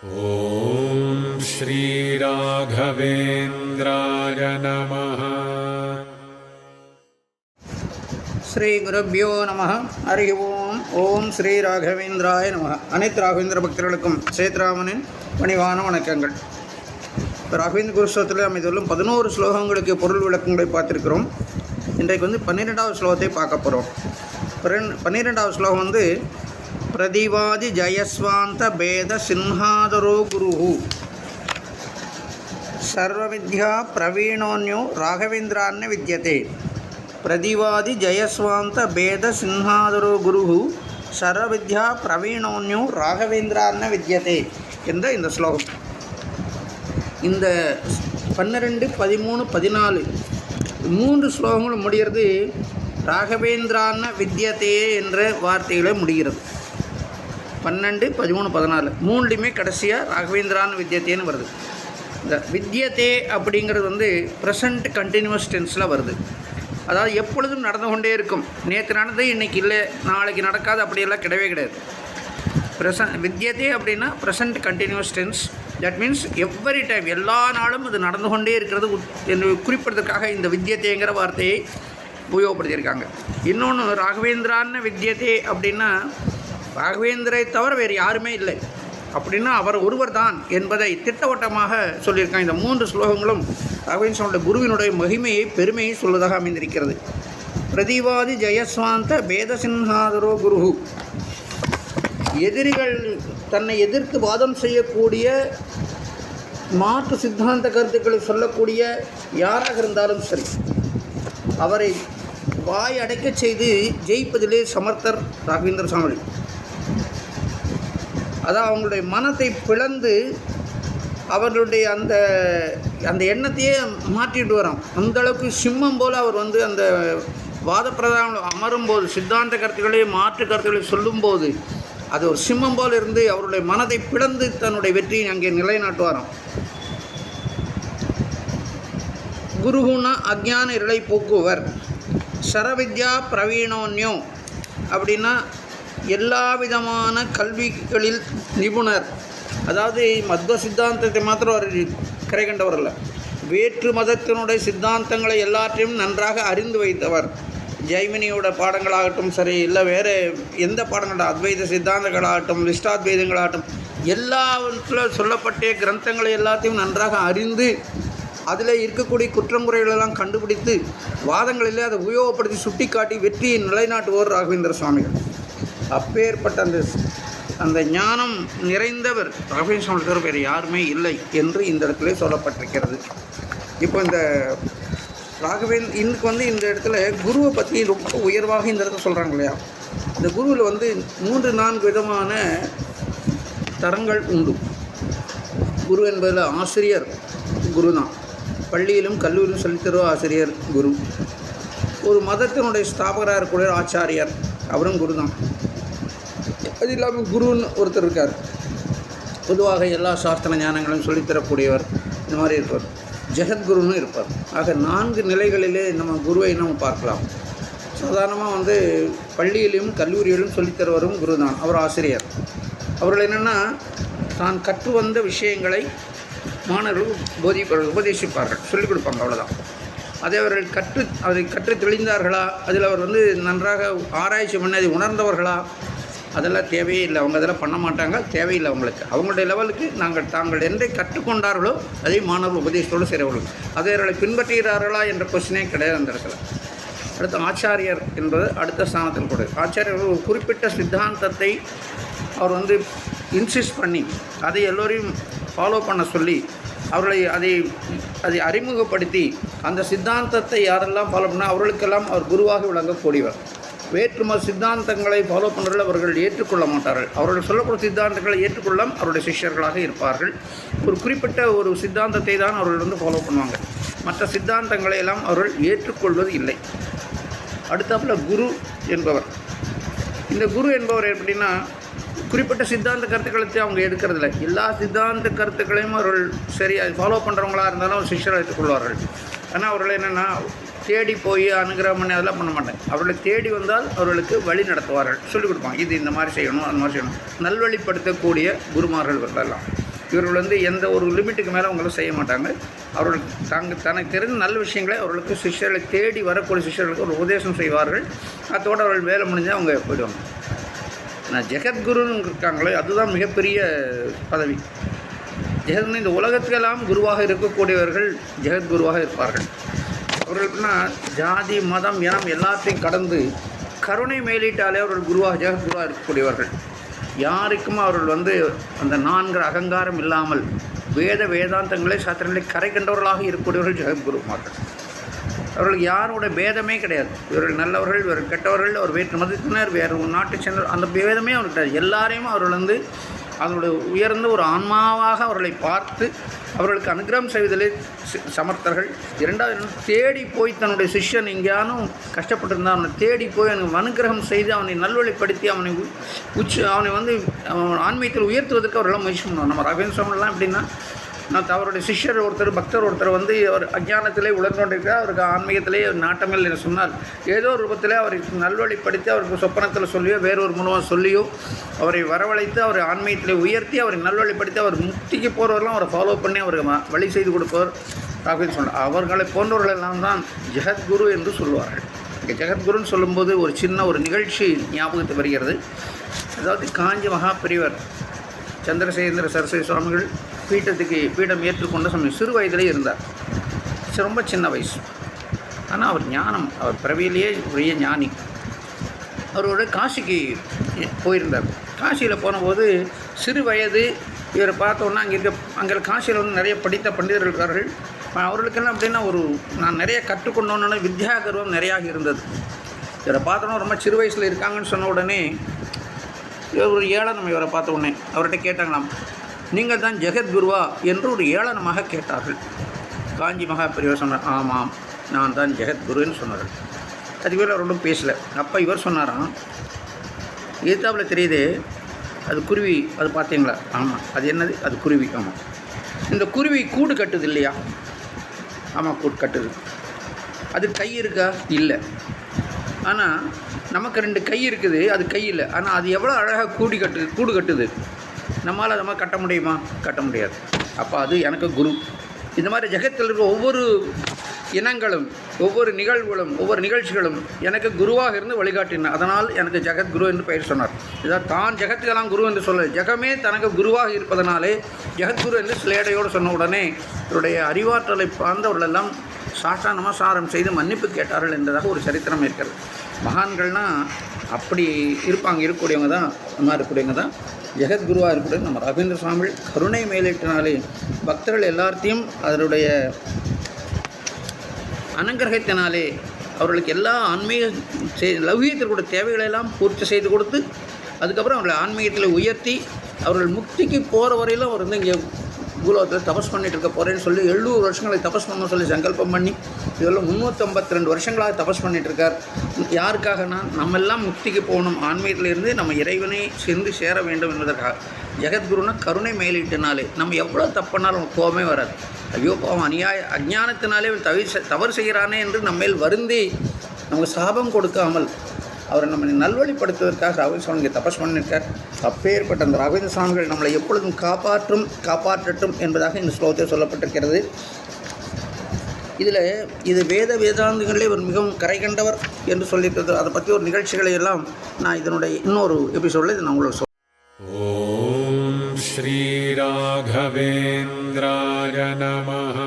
ॐ श्रीराघवेन्द्राय नमः। ஸ்ரீ குருப்யோ நம. ஹரி ஓம். ஓம் ஸ்ரீ ராகவேந்திராய நம. அனைத்து ராகவேந்திர பக்தர்களுக்கும் சேத்ராமனின் பணிவான வணக்கங்கள். ராகவேந்திர குருஸ்தவத்தில் அமைந்துள்ள 11 ஸ்லோகங்களுக்கு பொருள் விளக்கங்களை பார்த்துருக்கிறோம். இன்றைக்கு 12வது ஸ்லோகத்தை பார்க்க போகிறோம். 12வது ஸ்லோகம் பிரதிவாதி ஜயஸ்வாந்த பேத சிம்ஹாதரோ குரு சர்வவித்யா பிரவீணோன்யோ ராகவேந்திரான்ன வித்யதே. பிரதிவாதி ஜயஸ்வாந்த பேத சிம்ஹாதரோ குரு சர்வவித்யா பிரவீணோன்யோ ராகவேந்திரான்ன வித்யதே என்ற இந்த ஸ்லோகம். இந்த 12, 13, 14 3 ஸ்லோகங்களும் முடிகிறது ராகவேந்திரான்ன வித்யதே என்ற வார்த்தைகளை முடிகிறது. 12, 13, 14 மூணுலேயுமே கடைசியாக ராகவேந்திரான் வித்யத்தேன்னு வருது. இந்த வித்யத்தே அப்படிங்கிறது ப்ரெசண்ட் கண்டினியூஸ் டென்ஸில் வருது. அதாவது எப்பொழுதும் நடந்து கொண்டே இருக்கும். நேற்று நடந்தது இன்றைக்கி இல்லை, நாளைக்கு நடக்காது, அப்படியெல்லாம் கிடையவே கிடையாது. வித்யத்தே அப்படின்னா present continuous tense. That means every time, எல்லா நாளும் அது நடந்து கொண்டே இருக்கிறது என்று குறிப்பிடுறதுக்காக இந்த வித்யத்தேங்கிற வார்த்தையை உபயோகப்படுத்தியிருக்காங்க. இன்னொன்று ராகவேந்திரான்னு வித்யத்தே அப்படின்னா ராகவேந்திரை தவிர வேறு யாருமே இல்லை அப்படின்னா அவர் ஒருவர் தான் என்பதை திட்டவட்டமாக சொல்லியிருக்காங்க. இந்த 3 ஸ்லோகங்களும் ராகவேந்திரனுடைய குருவினுடைய மகிமையை, பெருமையை சொல்வதாக அமைந்திருக்கிறது. பிரதிவாதி ஜெயஸ்வாந்த பேதசிம்ஹாதரோ குரு. எதிரிகள் தன்னை எதிர்த்து வாதம் செய்யக்கூடிய, மாற்று சித்தாந்த கருத்துக்களை சொல்லக்கூடிய யாராக இருந்தாலும் சரி, அவரை வாய் அடைக்க செய்து ஜெயிப்பதிலே சமர்த்தர் ராகவேந்திர சுவாமி. அதான் அவங்களுடைய மனத்தை பிளந்து அவர்களுடைய அந்த எண்ணத்தையே மாற்றிட்டு வரோம். அந்தளவுக்கு சிம்மம் போல் அவர் அந்த வாதப்பிரதான அமரும்போது, சித்தாந்த கருத்துக்களை, மாற்று கருத்துக்களை சொல்லும்போது அது ஒரு சிம்மம் போல் இருந்து அவருடைய மனதை பிளந்து தன்னுடைய வெற்றியை அங்கே நிலைநாட்டுவாராம். குருகுண அஜ்ஞான இருளை போக்குவர். சரவித்யா பிரவீணோன்யோ அப்படின்னா எல்லா விதமான கல்விகளில் நிபுணர். அதாவது மத்வ சித்தாந்தத்தை மாத்திரம் அவர் கரை கண்டவர் அல்ல, வேற்று மதத்தினுடைய சித்தாந்தங்களை எல்லாற்றையும் நன்றாக அறிந்து வைத்தவர். ஜைமினியோட பாடங்களாகட்டும் சரி, இல்லை வேறு எந்த பாடங்கள், அத்வைத சித்தாந்தங்களாகட்டும், விசிஷ்டாத்வைதங்களாகட்டும், எல்லாவற்றில் சொல்லப்பட்ட கிரந்தங்களை எல்லாத்தையும் நன்றாக அறிந்து அதில் இருக்கக்கூடிய குற்றங்குறைகளெல்லாம் கண்டுபிடித்து வாதங்களிலே அதை உபயோகப்படுத்தி சுட்டி காட்டி வெற்றியை நிலைநாட்டுவோர் ராகவேந்திர சுவாமிகள். அப்பேற்பட்ட அந்த ஞானம் நிறைந்தவர் ராகவேந்திர சுவாமி தவிர வேறு யாருமே இல்லை என்று இந்த இடத்துல சொல்லப்பட்டிருக்கிறது. இப்போ இந்த இன்னைக்கு இந்த இடத்துல குருவை பற்றி ரொம்ப உயர்வாக இந்த இடத்துல சொல்கிறாங்க இல்லையா. இந்த குருவில் 3-4 விதமான தரங்கள் உண்டு. குரு என்பதில் ஆசிரியர் குரு தான். பள்ளியிலும் கல்லூரியிலும் சொல்லித்தருவ ஆசிரியர் குரு. ஒரு மதத்தினுடைய ஸ்தாபகராக இருக்கக்கூடிய ஆச்சாரியர், அவரும் குரு தான். அது இல்லாமல் குருன்னு ஒருத்தர் இருக்கார். பொதுவாக எல்லா சாஸ்திர ஞானங்களும் சொல்லித்தரக்கூடியவர், இந்த மாதிரி இருப்பார். ஜெகத்குருன்னு இருப்பார். ஆக 4 நிலைகளிலே நம்ம குருவை நம்ம பார்க்கலாம். சாதாரணமாக பள்ளியிலும் கல்லூரியிலும் சொல்லித்தருவரும் குரு தான். அவர் ஆசிரியர். அவர்கள் என்னென்னா, தான் கற்று வந்த விஷயங்களை மாணவர்கள் உபதேசிப்பார்கள், சொல்லிக் கொடுப்பாங்க, அவ்வளோதான். அதை அவர்கள் அதை கற்று தெளிந்தார்களா, அதில் அவர் நன்றாக ஆராய்ச்சி பண்ணி அதை உணர்ந்தவர்களா, அதெல்லாம் தேவையே இல்லை. அவங்க அதெல்லாம் பண்ண மாட்டாங்க, தேவையில்லை அவங்களுக்கு. அவங்களுடைய லெவலுக்கு தாங்கள் என்றை கற்றுக்கொண்டார்களோ அதை மாணவர்கள் உபதேசத்தோடு செய்கிறவர்கள். அதை அவர்களை பின்பற்றுகிறார்களா என்ற கொஸ்டினே கிடையாது அந்த இடத்துல. அடுத்து ஆச்சாரியர் என்பது அடுத்த ஸ்தானத்தில் கூட. ஆச்சாரியர் ஒரு குறிப்பிட்ட சித்தாந்தத்தை அவர் இன்சிஸ்ட் பண்ணி அதை எல்லோரையும் ஃபாலோ பண்ண சொல்லி அவர்களை அதை அறிமுகப்படுத்தி அந்த சித்தாந்தத்தை யாரெல்லாம் ஃபாலோ பண்ணால் அவர்களுக்கெல்லாம் அவர் குருவாக விளங்கக்கூடியவர். வேற்றுமத சித்தாந்தங்களை ஃபாலோ பண்ணுறவர்கள் அவர்கள் ஏற்றுக்கொள்ள மாட்டார்கள். அவர்கள் சொல்லக்கூடிய சித்தாந்தங்களை ஏற்றுக்கொள்ளாமல் அவருடைய சிஷ்யர்களாக இருப்பார்கள். ஒரு குறிப்பிட்ட ஒரு சித்தாந்தத்தை தான் அவர்கள் ஃபாலோ பண்ணுவாங்க. மற்ற சித்தாந்தங்களை எல்லாம் அவர்கள் ஏற்றுக்கொள்வது இல்லை. அடுத்தாப்பில் குரு என்பவர். இந்த குரு என்பவர் எப்படின்னா, குறிப்பிட்ட சித்தாந்த கருத்துக்களை அவங்க எடுக்கிறதில்ல. எல்லா சித்தாந்த கருத்துக்களையும் அவர்கள் சரி அதை ஃபாலோ பண்ணுறவங்களாக இருந்தாலும் ஒரு சிஷ்யரை ஏற்றுக்கொள்வார்கள். ஆனால் அவர்கள் என்னென்னா தேடி போய் அனுகிரகம் பண்ணி அதெல்லாம் பண்ண மாட்டாங்க. அவர்களை தேடி வந்தால் அவர்களுக்கு வழி நடத்துவார்கள், சொல்லிக் கொடுப்பாங்க. இது இந்த மாதிரி செய்யணும், அந்த மாதிரி செய்யணும், நல்வழிப்படுத்தக்கூடிய குருமார்கள் இவர்களெல்லாம். இவர்கள் வந்து எந்த ஒரு லிமிட்டுக்கு மேலே அவங்களும் செய்ய மாட்டாங்க. அவர்கள் தனக்கு தெரிந்த நல்ல விஷயங்களை அவர்களுக்கு சிஷ்யர்களை தேடி வரக்கூடிய சிஷ்யர்களுக்கு ஒரு உபதேசம் செய்வார்கள். அதோடு அவர்கள் வேலை முடிஞ்சால் அவங்க போயிடுவாங்க. நான் ஜெகத்குருன்னு இருக்காங்களே, அதுதான் மிகப்பெரிய பதவி. ஜெகத்குரு இந்த உலகத்துக்கெல்லாம் குருவாக இருக்கக்கூடியவர்கள் ஜெகத்குருவாக இருப்பார்கள். அவர்களுக்குன்னா ஜாதி மதம் இனம் எல்லாத்தையும் கடந்து கருணை மேலிட்டாலே அவர்கள் குருவாக ஜெகத்குருவாக இருக்கக்கூடியவர்கள். யாருக்கும் அவர்கள் வந்து அந்த 4 அகங்காரம் இல்லாமல் வேதாந்தங்களை சாத்திரங்களை கரை கண்டவர்களாக இருக்கக்கூடியவர்கள் ஜெகத்குருமார்கள். அவர்களுக்கு யாரோட பேதமே கிடையாது. இவர்கள் நல்லவர்கள், இவர்கள் கெட்டவர்கள், அவர் வேற்று மதத்தினர், வேறு ஒரு நாட்டை சேர்ந்தவர், அந்த பேதமே அவருக்கு கிடையாது. எல்லாரையும் அவர்கள் வந்து அதனுடைய உயர்ந்த ஒரு ஆன்மாவாக அவர்களை பார்த்து அவர்களுக்கு அனுகிரகம் செய்வதிலே சமர்த்தர்கள். 2வது தேடி போய் தன்னுடைய சிஷ்யன் எங்கேயானும் கஷ்டப்பட்டிருந்தான் அவனை தேடி போய் அவனுக்கு அனுகிரகம் செய்து அவனை நல்வழிப்படுத்தி அவனை வந்து ஆன்மீகத்தில் உயர்த்துவதற்கு அவரெல்லாம் முயற்சி பண்ணுவாங்க. நம்ம ராகவேந்திர சுவாமிலாம் எப்படின்னா, நான் அவருடைய சிஷ்யர் ஒருத்தர் பக்தர் ஒருத்தர் வந்து அவர் அஞ்ஞானத்திலே உழந்து கொண்டிருக்கிறார். அவருக்கு ஆன்மீகத்திலே நாட்டமில் என்று சொன்னால் ஏதோ ரூபத்திலே அவருக்கு நல்வழிப்படுத்தி அவருக்கு சொப்பனத்தில் சொல்லியோ வேறொரு மூலமாக சொல்லியோ அவரை வரவழைத்து அவரை ஆன்மீகத்திலே உயர்த்தி அவரை நல்வழிப்படுத்தி அவர் முக்திக்கு போகிறவரெல்லாம் அவரை ஃபாலோ பண்ணி அவருக்கு வழி செய்து கொடுப்பவர் அப்படின்னு சொன்னார். அவர்களை போன்றவர்களெல்லாம் தான் ஜெகத்குரு என்று சொல்லுவார்கள். இங்கே ஜெகத்குருன்னு சொல்லும்போது ஒரு சின்ன ஒரு நிகழ்ச்சி ஞாபகத்துக்கு வருகிறது. அதாவது காஞ்சி மகா பெரியவர் சந்திரசேகர சரஸ்வதி சுவாமிகள் பீடம் ஏற்றுக்கொண்ட சமயம் சிறு வயதிலே இருந்தார். ரொம்ப சின்ன வயசு. ஆனால் அவர் ஞானம், அவர் பிறவியிலேயே பெரிய ஞானி. அவரோட காசிக்கு போயிருந்தார். காசியில் போனபோது சிறு வயது இவரை பார்த்தோன்னா அங்கே காசியில் வந்து நிறைய படித்த பண்டிதர்கள் இருக்கார்கள். அவர்களுக்கெல்லாம் அப்படின்னா நான் நிறைய கற்றுக்கொண்டோன்னு வித்யா கர்வம் நிறையாக இருந்தது. இவரை பார்த்தோன்னா ரொம்ப சிறு வயசில் இருக்காங்கன்னு சொன்ன உடனே இவர் ஒரு ஏளனம் இவரை பார்த்த உடனே அவர்கிட்ட கேட்டாங்களாம், நீங்கள் தான் ஜெகத்குருவா என்று ஒரு ஏளனமாக கேட்டார்கள். காஞ்சி மகா பெரியவர் சொன்னார், ஆமாம் நான் தான் ஜெகத்குருன்னு சொன்னார்கள். அதுக்கு மேலே அவரோடும் பேசலை. அப்போ இவர் சொன்னாராம், எதிர்த்தாப்பில் தெரியுது அது குருவி, அது பார்த்தீங்களா? ஆமாம். அது என்னது? அது குருவி. ஆமாம். இந்த குருவி கூடு கட்டுது இல்லையா? ஆமாம், கூடு கட்டுது. அது கை இருக்கா? இல்லை. ஆனால் நமக்கு 2 கை இருக்குது, அது கை இல்லை. ஆனால் அது எவ்வளோ அழகாக கூடு கட்டுது. நம்மளால் அதை மாதிரி கட்ட முடியுமா? கட்ட முடியாது. அப்போ அது எனக்கு குரு. இந்த மாதிரி ஜெகத்தில் இருக்க ஒவ்வொரு இனங்களும் ஒவ்வொரு நிகழ்வுகளும் ஒவ்வொரு நிகழ்ச்சிகளும் எனக்கு குருவாக இருந்து வழிகாட்டின. அதனால் எனக்கு ஜெகத்குரு என்று பெயர் சொன்னார். இதான் தான் ஜெகத்துக்கெல்லாம் குரு என்று சொல்ல, ஜெகமே தனக்கு குருவாக இருப்பதனாலே ஜெகத்குரு என்று சிலேடையோடு சொன்ன உடனே இவருடைய அறிவாற்றலை பார்ந்தவர்களெல்லாம் சாஷ்டா நமஸ்காரம் செய்து மன்னிப்பு கேட்டார்கள் என்பதாக ஒரு சரித்திரம் இருக்கிறது. மகான்கள்னால் அப்படி இருக்கக்கூடியவங்க தான், அந்த மாதிரி இருக்கக்கூடியவங்க தான் ஜெகத்குருவாக இருக்கக்கூடிய நம்ம ராகவேந்திர சுவாமிகள் கருணை மேலிட்டினாலே பக்தர்கள் எல்லாத்தையும் அதனுடைய அனுகிரகத்தினாலே அவர்களுக்கு எல்லா ஆன்மீக லௌகியத்திற்குடைய தேவைகளெல்லாம் பூர்த்தி செய்து கொடுத்து அதுக்கப்புறம் அவர்களை ஆன்மீகத்தில் உயர்த்தி அவர்கள் முக்திக்கு போகிற வரையிலும் அவர் வந்து இங்கே பூலோகத்தில் தபஸ் பண்ணிட்டு இருக்க போகிறேன்னு சொல்லி 700 வருஷங்களை தபஸ் பண்ண சொல்லி சங்கல்பம் பண்ணி இதெல்லாம் 352 வருஷங்களாக தபஸ் பண்ணிகிட்டு இருக்கார். யாருக்காகனா நம்ம எல்லாம் முக்திக்கு போகணும், ஆன்மீகத்தில் இருந்து நம்ம இறைவனை சென்று சேர வேண்டும் என்பதற்காக. ஜெகத்குருன்னா கருணை மேலிட்டினாலே நம்ம எவ்வளோ தப்புனாலும் நமக்கு கோபமே வராது. ஐயோ பாவம் அஞ்ஞானத்தினாலே தவறு செய்கிறானே என்று நம்மேல் வருந்தி நமக்கு சாபம் கொடுக்காமல் அவரை நம்ம நல்வழிப்படுத்துவதற்காக ராகவேந்திர சுவாமி இங்கே தபஸ் பண்ணியிருக்கார். அப்பேற்பட்ட அந்த ராகவேந்திர சுவாமிகள் நம்மளை எப்பொழுதும் காப்பாற்றட்டும் என்பதாக இந்த ஸ்லோகத்தில் சொல்லப்பட்டிருக்கிறது. இது வேதாந்தங்களிலே ஒரு மிகவும் கரை கண்டவர் என்று சொல்லியிருக்கிறது. அதை பற்றி ஒரு நிகழ்ச்சிகளை எல்லாம் நான் இதனுடைய இன்னொரு எபிசோடில் இதை நான் உங்களுக்கு ஓம் ஸ்ரீ ராகவேந்திராய நமஹ.